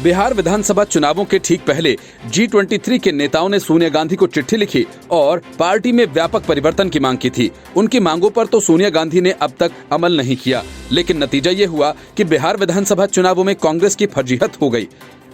बिहार विधानसभा चुनावों के ठीक पहले G23 के नेताओं ने सोनिया गांधी को चिट्ठी लिखी और पार्टी में व्यापक परिवर्तन की मांग की थी। उनकी मांगों पर तो सोनिया गांधी ने अब तक अमल नहीं किया, लेकिन नतीजा ये हुआ कि बिहार विधानसभा चुनावों में कांग्रेस की फजीहत हो गई।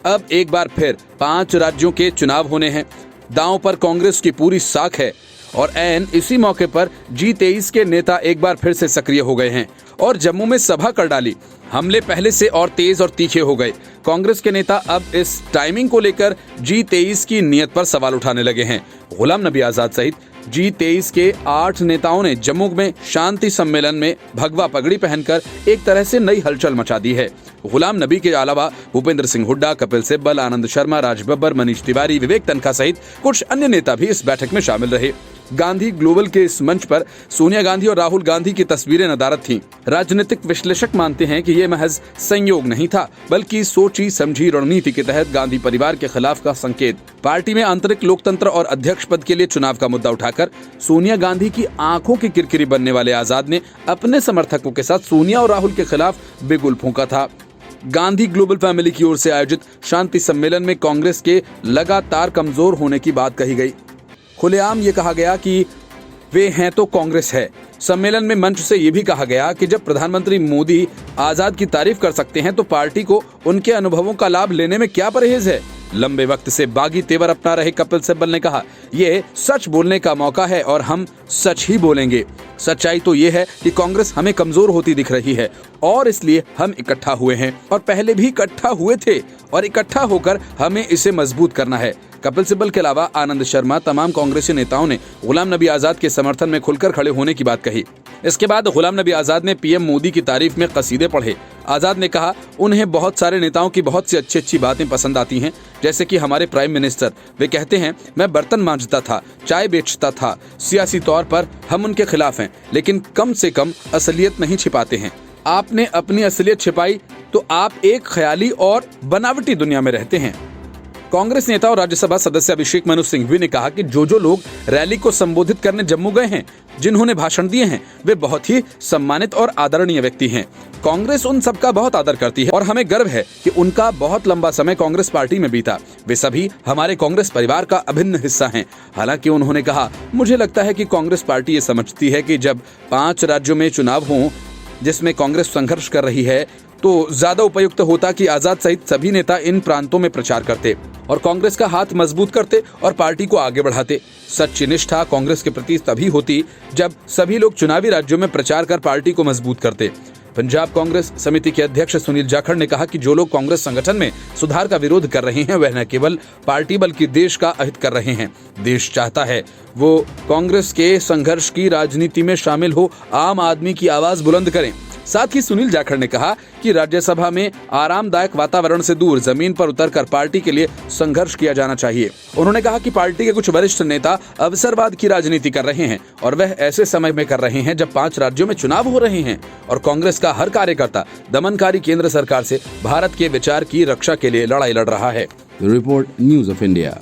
अब एक बार फिर 5 राज्यों के चुनाव होने हैं। दांव पर कांग्रेस की पूरी साख है और ऐन इसी मौके पर G23 के नेता एक बार फिर से सक्रिय हो गए हैं और जम्मू में सभा कर डाली। हमले पहले से और तेज और तीखे हो गए। कांग्रेस के नेता अब इस टाइमिंग को लेकर G23 की नीयत पर सवाल उठाने लगे हैं। गुलाम नबी आजाद सहित G23 के 8 नेताओं ने जम्मू में शांति सम्मेलन में भगवा पगड़ी पहनकर एक तरह से नई हलचल मचा दी है। गुलाम नबी के अलावा भूपेंद्र सिंह हुड्डा, कपिल सिब्बल, आनंद शर्मा, राज बब्बर, मनीष तिवारी, विवेक तन्खा सहित कुछ अन्य नेता भी इस बैठक में शामिल रहे। गांधी ग्लोबल के इस मंच पर सोनिया गांधी और राहुल गांधी की तस्वीरें नदारद थीं। राजनीतिक विश्लेषक मानते हैं कि ये महज संयोग नहीं था, बल्कि सोची समझी रणनीति के तहत गांधी परिवार के खिलाफ का संकेत। पार्टी में आंतरिक लोकतंत्र और अध्यक्ष पद के लिए चुनाव का मुद्दा उठाकर सोनिया गांधी की आंखों की किरकिरी बनने वाले आजाद ने अपने समर्थकों के साथ सोनिया और राहुल के खिलाफ बिगुल फूंका था। गांधी ग्लोबल फैमिली की ओर से आयोजित शांति सम्मेलन में कांग्रेस के लगातार कमजोर होने की बात कही गई। खुलेआम ये कहा गया कि वे हैं तो कांग्रेस है। सम्मेलन में मंच से ये भी कहा गया कि जब प्रधानमंत्री मोदी आजाद की तारीफ कर सकते हैं तो पार्टी को उनके अनुभवों का लाभ लेने में क्या परहेज है। लंबे वक्त से बागी तेवर अपना रहे कपिल सिब्बल ने कहा, ये सच बोलने का मौका है और हम सच ही बोलेंगे। सच्चाई तो ये है कि कांग्रेस हमें कमजोर होती दिख रही है और इसलिए हम इकट्ठा हुए हैं और पहले भी इकट्ठा हुए थे और इकट्ठा होकर हमें इसे मजबूत करना है। कपिल सिब्बल के अलावा आनंद शर्मा, तमाम कांग्रेसी नेताओं ने गुलाम नबी आजाद के समर्थन में खुलकर खड़े होने की बात कही। इसके बाद गुलाम नबी आजाद ने पीएम मोदी की तारीफ में कसीदे पढ़े। आजाद ने कहा, उन्हें बहुत सारे नेताओं की बहुत सी अच्छी बातें पसंद आती हैं, जैसे कि हमारे प्राइम मिनिस्टर। वे कहते हैं, मैं बर्तन मांजता था, चाय बेचता था। सियासी तौर पर हम उनके खिलाफ हैं, लेकिन कम से कम असलियत नहीं छिपाते हैं। आपने अपनी असलियत छिपाई तो आप एक ख्याली और बनावटी दुनिया में रहते हैं। कांग्रेस नेता और राज्यसभा सदस्य अभिषेक मनु सिंघवी ने कहा कि जो लोग रैली को संबोधित करने जम्मू गए हैं, जिन्होंने भाषण दिए हैं, वे बहुत ही सम्मानित और आदरणीय व्यक्ति हैं। कांग्रेस उन सबका बहुत आदर करती है और हमें गर्व है कि उनका बहुत लंबा समय कांग्रेस पार्टी में बीता। वे सभी हमारे कांग्रेस परिवार का अभिन्न हिस्सा हैं। हालांकि उन्होंने कहा, मुझे लगता है कि कांग्रेस पार्टी ये समझती है कि जब 5 राज्यों में चुनाव हों जिसमें कांग्रेस संघर्ष कर रही है, तो ज्यादा उपयुक्त होता कि आजाद सहित सभी नेता इन प्रांतों में प्रचार करते और कांग्रेस का हाथ मजबूत करते और पार्टी को आगे बढ़ाते। सच्ची निष्ठा कांग्रेस के प्रति तभी होती जब सभी लोग चुनावी राज्यों में प्रचार कर पार्टी को मजबूत करते। पंजाब कांग्रेस समिति के अध्यक्ष सुनील जाखड़ ने कहा कि जो लोग कांग्रेस संगठन में सुधार का विरोध कर रहे हैं, वह न केवल पार्टी बल्कि देश का अहित कर रहे हैं। देश चाहता है वो कांग्रेस के संघर्ष की राजनीति में शामिल हो, आम आदमी की आवाज बुलंद करें। साथ ही सुनील जाखड़ ने कहा कि राज्यसभा में आरामदायक वातावरण से दूर जमीन पर उतरकर पार्टी के लिए संघर्ष किया जाना चाहिए। उन्होंने कहा कि पार्टी के कुछ वरिष्ठ नेता अवसरवाद की राजनीति कर रहे हैं और वह ऐसे समय में कर रहे हैं जब 5 राज्यों में चुनाव हो रहे हैं और कांग्रेस का हर कार्यकर्ता दमनकारी केंद्र सरकार से भारत के विचार की रक्षा के लिए लड़ाई लड़ रहा है। Report news of India.